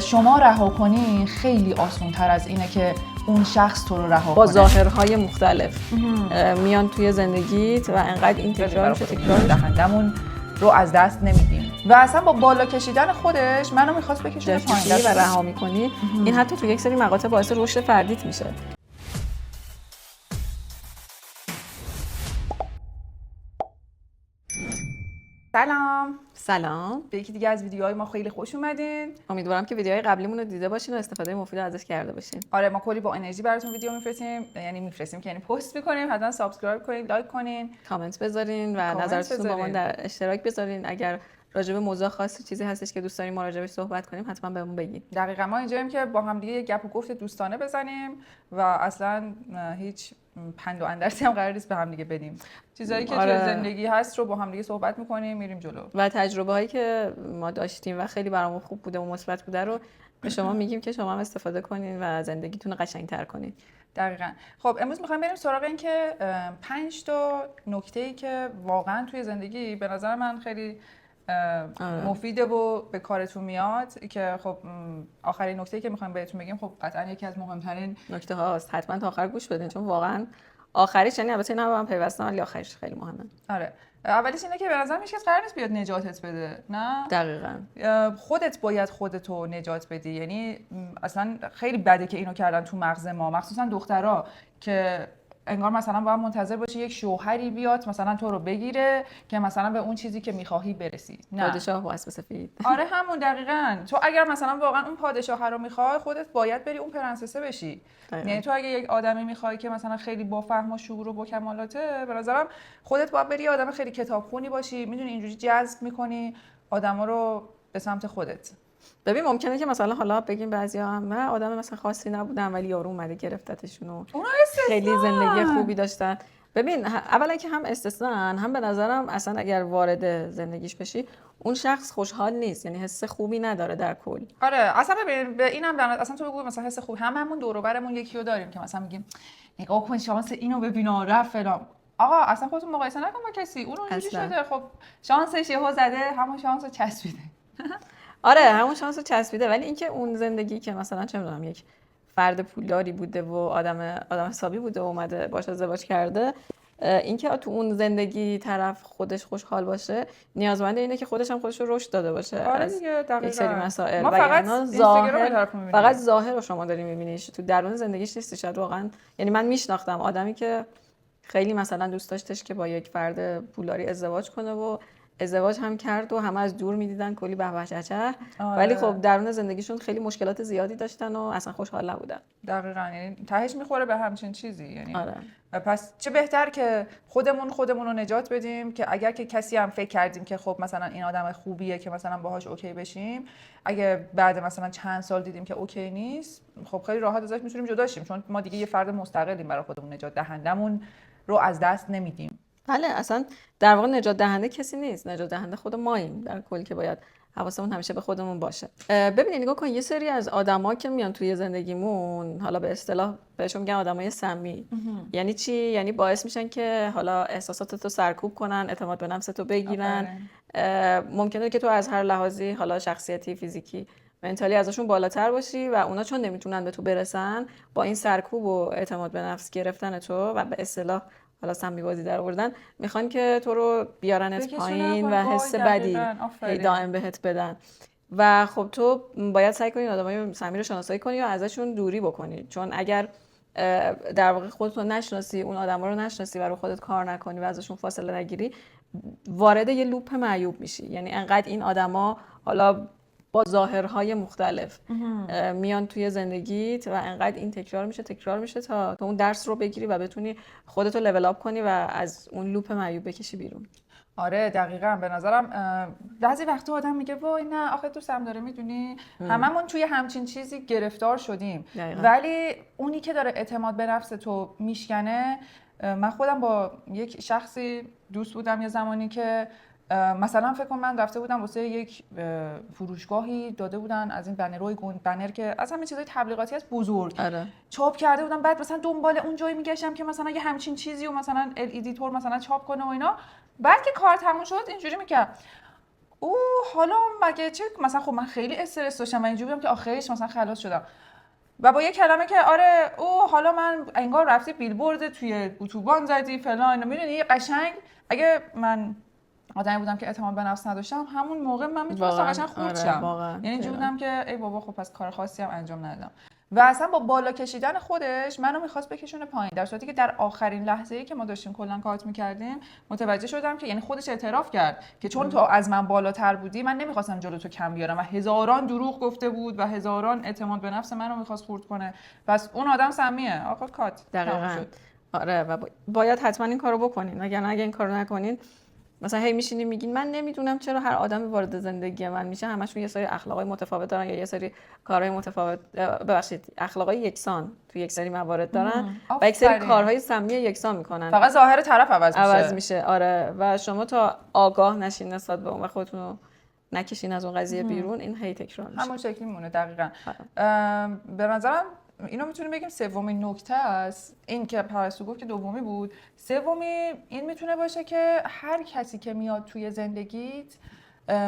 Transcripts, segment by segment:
شما رها کنی خیلی آسان تر از اینه که اون شخص تو رو رها کنه. با ظاهرهای مختلف میان توی زندگیت و انقدر این تکرار میشه دهندمون رو از دست نمیدیم و اصلا با بالا کشیدن خودش منو میخواست بکشونه پایین و رها میکنی. این حتی تو یک سری مقاطع باعث رشد فردیت میشه. سلام. به یکی دیگه از ویدیوهای ما خیلی خوش اومدین. امیدوارم که ویدیوهای قبلیمون رو دیده باشین و استفاده مفید ازش کرده باشین. آره ما کلی با انرژی براتون ویدیو میفرستیم که یعنی پست میکنیم. حتما سابسکرایب کنین، لایک کنین، کامنت بذارین و نظراتتون با ما در اشتراک بذارین. اگر راجع به موضوع خاصی چیزی هستش که دوست دارین ما راجعش صحبت کنیم حتما بهمون بگین. دقیقاً ما اینجاییم که با هم دیگه یک گپ و گفت دوستانه بزنیم و اصلا هیچ پند و اندرسی هم قرار نیست به هم دیگه بدیم. چیزایی که توی زندگی هست رو با هم دیگه صحبت می‌کنیم، میریم جلو. و تجربه‌هایی که ما داشتیم و خیلی برامون خوب بوده و مثبت بوده رو به شما میگیم که شما هم استفاده کنین و زندگیتون رو قشنگ‌تر کنین. دقیقاً. خب امروز می‌خوایم بریم سراغ این که 5 تا نکته‌ای که واقعاً توی زندگی به نظر من خیلی مفیده و به کارتون میاد که خب آخرین نکته‌ای که می‌خوایم بهتون بگیم خب قطعاً یکی از مهمترین نکته هاست. حتما تا آخر گوش بدین چون واقعاً آخریش یعنی البته اینا با هم پیوستن ولی آخرش خیلی مهمه. آره. اولیش اینه که به نظر میاد قرار نیست بیاد نجاتت بده. نه؟ دقیقاً. خودت باید خودتو نجات بدی. یعنی اصلا خیلی بده که اینو کردن تو مغز ما، مخصوصا دخترها که انگار مثلا باید منتظر باشی یک شوهری بیاد مثلا تو رو بگیره که مثلا به اون چیزی که میخواهی برسی. نه پادشاه و اسب سفید. آره همون دقیقاً. تو اگر مثلا واقعا اون پادشاه رو میخوای خودت باید بری اون پرنسسه بشی. یعنی تو اگه یک آدمی میخوای که مثلا خیلی با فهم و شعور و با کمالاته، به نظرم خودت باید بری آدم خیلی کتابخونی باشی، میدونی اینجوری جذب میکنی آدما رو به سمت خودت. ببین ممکنه که مثلا حالا بگیم بعضیا هم من آدم مثلا خاصی نبودم ولی یارو اومده گرفتتشون و خیلی زندگی خوبی داشتن. ببین اولا که هم استثنان هم به نظرم اصلا اگر وارد زندگیش بشی اون شخص خوشحال نیست، یعنی حس خوبی نداره در کل. آره اصلا ببین به اینم اصلا تو بگو مثلا حس خوب هممون دور و برمون یکی رو داریم که مثلا میگیم نگاه کن شانس اینو ببین رفت فلان. آقا اصلا خودتون مقایسه نکن با کسی، اون اونجوری شده خب شانسش یهو زده همون شانس رو چسبیده. آره همون شانس رو چسبیده ولی اینکه اون زندگی که مثلا چه میدونم یک فرد پولداری بوده و آدم حسابی بوده و اومده باشه ازدواج کرده، اینکه تو اون زندگی طرف خودش خوشحال باشه نیازمند اینه که خودش هم خودش رو رشد داده باشه. آره دیگه دقیقاً. یک سری مسائل ما فقط ظاهر رو شما داری می‌بینی، تو درون زندگیش نیستی. شاید واقعا یعنی من میشناختم آدمی که خیلی مثلا دوست داشتش که با یک فرد پولداری ازدواج کنه و ازدواج هم کرد و همه از دور میدیدن کلی به به چه ولی خب درون زندگیشون خیلی مشکلات زیادی داشتن و اصلا خوشحال نبودن. دقیقاً. یعنی تهش میخوره به همچین چیزی. یعنی آره. پس چه بهتر که خودمون رو نجات بدیم که اگر که کسی هم فکر کردیم که خب مثلا این آدم خوبیه که مثلا باهاش اوکی بشیم، اگه بعد مثلا چند سال دیدیم که اوکی نیست خب خیلی راحت ازش میتونیم جدا شیم چون ما دیگه یه فرد مستقلیم برای خودمون، نجات دهندمون رو از دست نمیدیم. بله اصلا در واقع نجات دهنده کسی نیست، نجات دهنده خود ماییم در کل که باید حواسمون همیشه به خودمون باشه. ببینید نگاه کن یه سری از آدما که میان توی زندگیمون حالا به اصطلاح بهشون میگن آدمای سمی. یعنی چی؟ یعنی باعث میشن که حالا احساساتتو سرکوب کنن، اعتماد به نفستو بگیرن. ممکنه که تو از هر لحاظی حالا شخصیتی، فیزیکی، منتالی ازشون بالاتر باشی و اونا چون نمیتونن به تو برسن با این سرکوب و اعتماد به نفس گرفتن تو و به اصطلاح حالا سمی بازی در آوردن میخوان که تو رو بیارنت پایین و حس بدی دائم بهت بدن و خب تو باید سعی کنی آدمای سمی رو شناسایی کنی و ازشون دوری بکنی، چون اگر در واقع خودت رو نشناسی، اون آدما رو نشناسی و رو خودت کار نکنی و ازشون فاصله نگیری وارد یه لوپ معیوب میشی. یعنی انقدر این آدما حالا با ظاهرهای مختلف میان توی زندگیت و انقدر این تکرار میشه تا اون درس رو بگیری و بتونی خودتو لول اپ کنی و از اون لوپ معیوب بکشی بیرون. آره دقیقاً. به نظرم بعضی وقتا آدم میگه وای نه آخه دوستم داره، میدونی هممون توی همچین چیزی گرفتار شدیم. ولی اونی که داره اعتماد به نفس تو میشکنه، من خودم با یک شخصی دوست بودم یه زمانی که مثلا فکر کنم من رفته بودم واسه یک فروشگاهی داده بودن از این بنرهای بنر که اصلا چیزای تبلیغاتی از بزرگ چاپ کرده بودن، بعد مثلا دنبال اون جایی میگشتم که مثلا یه همچین چیزی و مثلا ال ای دی تور مثلا چاپ کنه و اینا. بعد که کار تموم شد اینجوری میگه حالا مگه چه مثلا خب من خیلی استرس داشتم، من اینجوری بودم که آخرش مثلا خلاص شدم و با یه کلمه که آره حالا من انگار رفتی بیلبورد توی اتوبان زدی فلان، میدونی قشنگ اگه من آدمی بودم که اعتماد به نفس نداشتم همون موقع من میتونستم قشنگ خورد شم. یعنی اینجوری بودم که ای بابا خب پس کار خاصی هم انجام ندادم و اصلا با بالا کشیدن خودش منو میخواست بکشونه پایین، در صورتی که در آخرین لحظه‌ای که ما داشتیم کلا کات میکردیم متوجه شدم که یعنی خودش اعتراف کرد که چون تو از من بالاتر بودی من نمیخواستم جلو تو کم بیارم و هزاران دروغ گفته بود و هزاران اعتماد به نفس منو میخواست خورد کنه. پس اون آدم سمیه آقا کات دقیقاً. آره و باید حتما این کارو بکنین، اگه این کارو نکنین مثلا هی میشینین میگین من نمیدونم چرا هر آدمی وارد زندگی من میشه همشون یه سری اخلاقای متفاوت دارن یا یه سری کارهای متفاوت، ببخشید اخلاقای یکسان تو یک سری موارد دارن و یک سری کارهای سمی یکسان میکنن، فقط ظاهر طرف عوض میشه. آره و شما تا آگاه نشین نسبت به اون و خودتون رو نکشین از اون قضیه بیرون این هی تکرار میشه. همون شکلی میمونه دقیقاً. به نظرم اینو میتونیم بگیم سومین نکته است، این که پرستو گفت که دومی بود، سومی این میتونه باشه که هر کسی که میاد توی زندگیت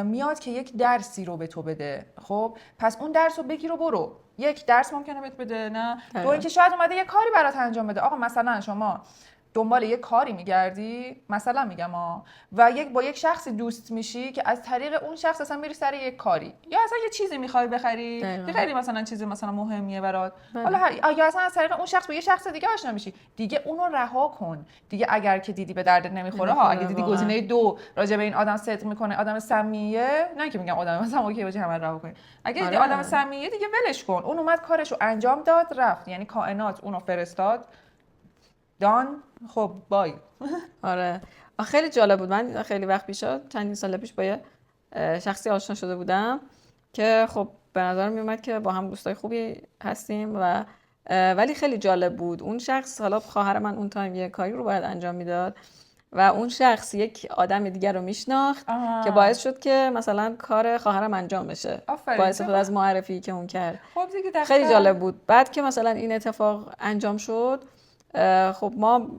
میاد که یک درسی رو به تو بده. خب پس اون درس رو بگیر و برو. یک درس ممکنه بهت بده، نه دو اینکه شاید اومده یه کاری برات انجام بده. آقا مثلا شما دنبال یک کاری میگردی، مثلا میگم و با یک شخصی دوست میشی که از طریق اون شخص اصلا میری سر یک کاری، یا اصلا یه چیزی میخوای بخری که خیلی مثلا چیز مثلا مهمیه برات، حالا یا اصلا از طریق اون شخص با یه شخص دیگه آشنا میشی، دیگه اونو رها کن دیگه. اگر که دیدی به دردت نمیخوره اگه دیدی گزینه 2 راجع به این آدم صدق میکنه، آدم سمیه، نه که میگم آدم مثلا اوکی باشه همه رها کن، اگه دیدی آدم سمیه دیگه ولش کن. اون اومد کارشو انجام داد رفت، یعنی کائنات اونو فرستاد دان، خب بای. آره خیلی جالب بود. من خیلی وقت پیش چندین سال پیش با یه شخصی آشنا شده بودم که خب به نظر می اومد که با هم دوستای خوبی هستیم و ولی خیلی جالب بود. اون شخص حالا خواهر من اون تایم یه کاری رو باید انجام میداد و اون شخص یک آدم دیگر رو میشناخت که باعث شد که مثلا کار خواهرم انجام بشه با استفاده از معرفی که اون کرد. خب دیگه خیلی جالب بود. بعد که مثلا این اتفاق انجام شد، خب ما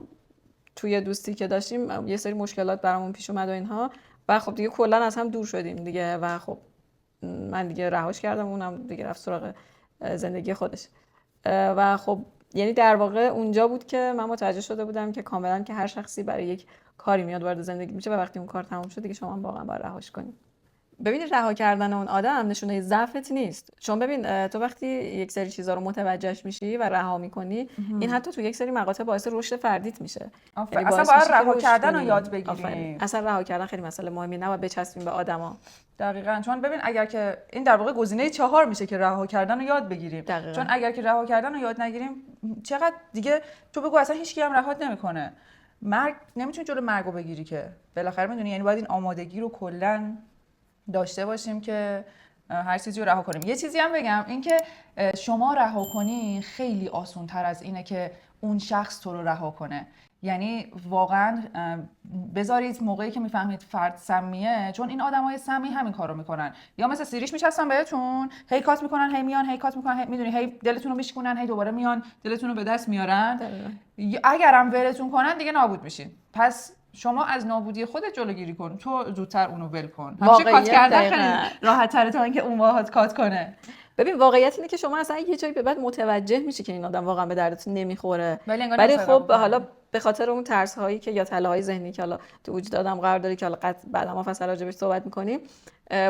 توی دوستی که داشتیم یه سری مشکلات برامون پیش اومد و اینها و خب دیگه کلا از هم دور شدیم دیگه و خب من دیگه رهاش کردم، اونم دیگه رفت سراغ زندگی خودش و خب یعنی در واقع اونجا بود که من متوجه شده بودم که کاملا که هر شخصی برای یک کاری میاد وارد زندگی میشه و وقتی اون کار تموم شد دیگه شما واقعا باید رهاش کنید. ببینید رها کردن اون آدم نشونه ضعفت نیست، چون ببین تو وقتی یک سری چیزا رو متوجهش میشی و رها میکنی این حتی تو یک سری مقاطع باعث رشد فردیت میشه. یعنی اصلا باید رها کردن رو یاد بگیریم. اصلا رها کردن خیلی مسئله مهمی، نباید بچسبیم به آدما. دقیقاً، چون ببین اگر که این در واقع گزینه 4 میشه که رها کردن رو یاد بگیریم. دقیقاً. چون اگر که رها کردن رو یاد نگیریم چقدر دیگه تو بگو اصلا هیچ کی هم رهات نمیکنه. مرگ نمیتونی جلو مرگ رو بگیری که بالاخره میدونی، یعنی باید این آمادگی رو کلاً داشته باشیم که هر چیزی رو رها کنیم. یه چیزی هم بگم، این که شما رها کنی خیلی آسان تر از اینه که اون شخص تو رو رها کنه. یعنی واقعا بذارید موقعی که میفهمید فرد سمیه، چون این آدمای سمی همین کارو میکنن، یا مثل سیریش میچسبن بهتون، هی کات میکنن، هی میان، هی کات میکنن، میدونی، هی دلتون رو میشکنن، هی دوباره میان دلتون رو به دست میارن. اگرم ولتون کنن دیگه نابود میشین. پس شما از نابودی خودت جلوگیری کن، تو زودتر اونو ول کن. همیشه کات کردن خیلی راحت تره تا اینکه اون باهات کات کنه. ببین واقعیت اینه که شما اصلا یه جایی به بعد متوجه میشی که این آدم واقعا به دردتون نمیخوره، ولی خب حالا به خاطر اون ترس هایی که یا تله‌های ذهنی که حالا تو وجود آدم قرار داره که حالا بعدا ما فصل راجع بهش صحبت می‌کنیم،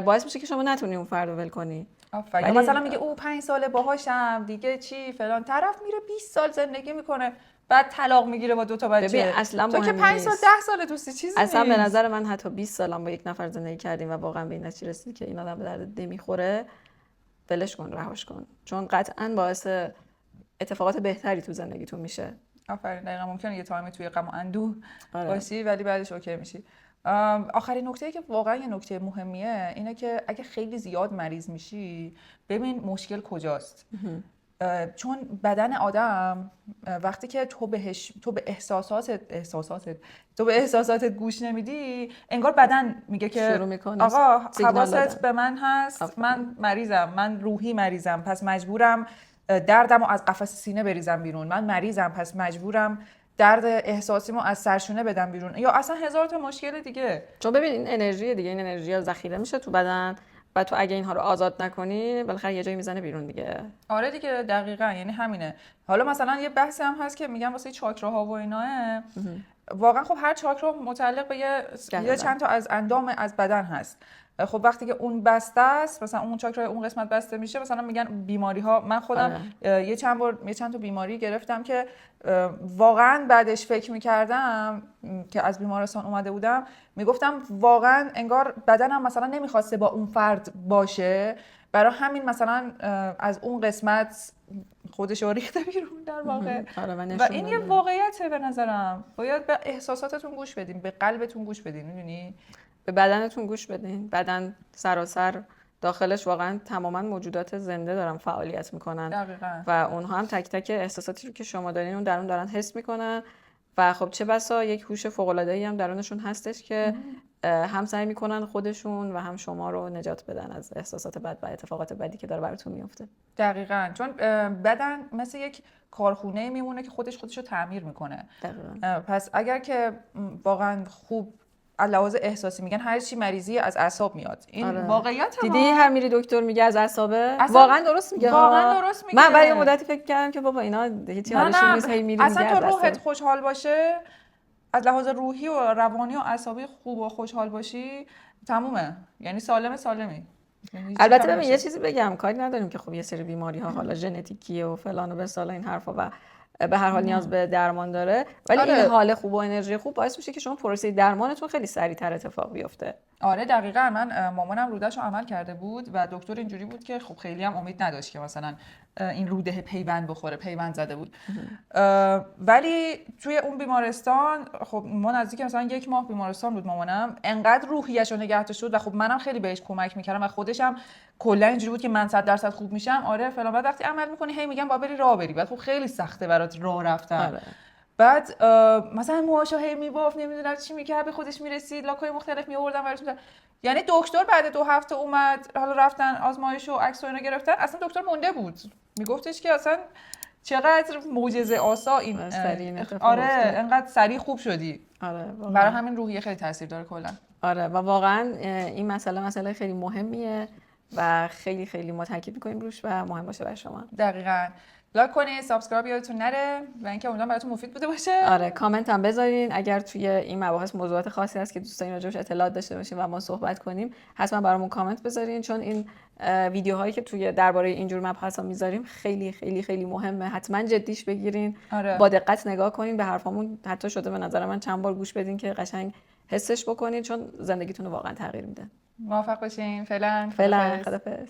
باعث میشه که شما نتونی اون فرد رو ول کنی. آفرین. مثلا میگه او 5 ساله باهاشم دیگه چی فلان، طرف میره 20 سال زندگی میکنه بعد طلاق میگیره با 2 تا بچه. ببین اصلا تو که 5 سال 10 سال دوستی چیزی اصلا نیست. به نظر من حتی 20 سالم با یک نفر زندگی کردیم و واقعا به این نتیجه رسیدیم که این آدم به درد نمیخوره، ولش کن، رهاش کن، چون قطعا باعث اتفاقات بهتری تو زندگیتون میشه. آفرین. دقیقاً ممکنه یه تایمی توی غم و اندوه باشی ولی بعدش اوکی میشی. آخرین نکته‌ای که واقعا یه نکته مهمیه اینه که اگه خیلی زیاد مریض میشی ببین مشکل کجاست. چون بدن آدم وقتی که تو به احساساتت گوش نمیدی، انگار بدن میگه که آقا حواست به من هست، من مریضم، من روحی مریضم، پس مجبورم دردمو از قفس سینه بریزم بیرون، من مریضم پس مجبورم درد احساسیمو از سرشونه بدم بیرون، یا اصلا هزار تا مشکل دیگه. چون ببین این انرژی دیگه، این انرژی ذخیره میشه تو بدن و تو اگه اینها رو آزاد نکنی بالاخره یه جایی میزنه بیرون دیگه. آره دیگه دقیقاً، یعنی همینه. حالا مثلا یه بحثی هم هست که میگن واسه چاکراها و ایناه، واقعا خب هر چاکرا متعلق به یه چند تا از اندام از بدن هست. خب وقتی که اون بسته است، مثلا اون چاکرای اون قسمت بسته میشه، مثلا میگن بیماری ها، من خودم یه چند تا بیماری گرفتم که واقعا بعدش فکر میکردم که از بیمارستان اومده بودم، میگفتم واقعا انگار بدنم مثلا نمیخواسته با اون فرد باشه، برای همین مثلا از اون قسمت خودش رو ریخته بیرون در واقع. و این یه واقعیته به نظرم. باید به احساساتتون گوش بدین، به قلبتون گوش بدین، میدونی؟ به بدنتون گوش بدین. بدن سراسر داخلش واقعا تماما موجودات زنده دارن فعالیت میکنن. دقیقاً. و اونها هم تک تک احساساتی رو که شما دارین اون درون دارن حس میکنن و خب چه بسا یک هوش فوق العاده ای هم درونشون هستش که هم سعی میکنن خودشون و هم شما رو نجات بدن از احساسات بد و اتفاقات بدی که داره براتون میفته. دقیقاً، چون بدن مثل یک کارخونه میمونه که خودش رو تعمیر میکنه. دقیقاً. پس اگر که واقعا خوب علاوه احساسی، میگن هر چی مریضی از اعصاب میاد، این واقعیت دیدی هر میری دکتر میگه از اعصابه، واقعا درست میگه. واقعا درست میگه. من برای مدتی فکر کردم که بابا اینا هیچی حالشون نیست، هی میری اصلا تو روحت خوشحال باشه، از لحاظ روحی و روانی و عصبی خوب و خوشحال باشی، تمومه، یعنی سالمی. البته ببین یه چیزی بگم، کاری نداریم که خب یه سری بیماری ها حالا ژنتیکیه و فلان و بسال این حرفا و به هر حال نیاز به درمان داره، ولی این حال خوب و انرژی خوب باعث میشه که شما پروسه درمانتون خیلی سریعتر اتفاق بیفته. آره دقیقاً. من مامانم رودهشو عمل کرده بود و دکتر اینجوری بود که خب خیلی هم امید نداشت که مثلا این روده پیوند بخوره، پیوند زده بود. ولی توی اون بیمارستان، خب ما نزدیک مثلا 1 ماه بیمارستان بود مامانم، انقدر روحیه‌شو نگه داشت و خب منم خیلی بهش کمک میکردم و خودش هم کلا اینجوری بود که من 100% خوب میشم. آره فلان. بعد وقتی عمل میکنی هی میگم با بری راه بری، بعد خب خیلی سخته برات راه رفتن. بعد مثلا موهاشو هی میبافت، نمیدونم چی میکرد، به خودش میرسید، لاکای مختلف میآوردن براش می‌ذاشتن. یعنی دکتر بعد 2 هفته اومد، حالا رفتن آزمایش و عکس و اینا گرفتن، اصلا دکتر مونده بود، میگفتش که اصلا چقدر معجزه آسا این. آره انقدر سریع خوب شدی. آره برای همین روحیه خیلی تاثیر داره کلا. آره و واقعا این مسئله خیلی مهمیه و خیلی خیلی ما تاکید می‌کنیم روش و مهم باشه برای شما. دقیقاً. لایک کنید، سابسکرایب یادتون نره و اینکه امیدوارم براتون مفید بوده باشه. آره کامنت هم بذارین اگر توی این مباحث موضوعات خاصی هست که دوست دارین راجعش اطلاعات داشته باشین و ما صحبت کنیم، حتما برامون کامنت بذارین، چون این ویدیوهایی که توی درباره اینجور مباحثا میذاریم خیلی خیلی خیلی مهمه، حتما جدیش بگیرین. آره. با دقت نگاه کنین به حرفامون، حتی شده به نظر من چند بار گوش بدین که قشنگ حسش بکنین، چون زندگیتون رو واقعا تغییر میده. موفق باشین. فعلا خدافظ.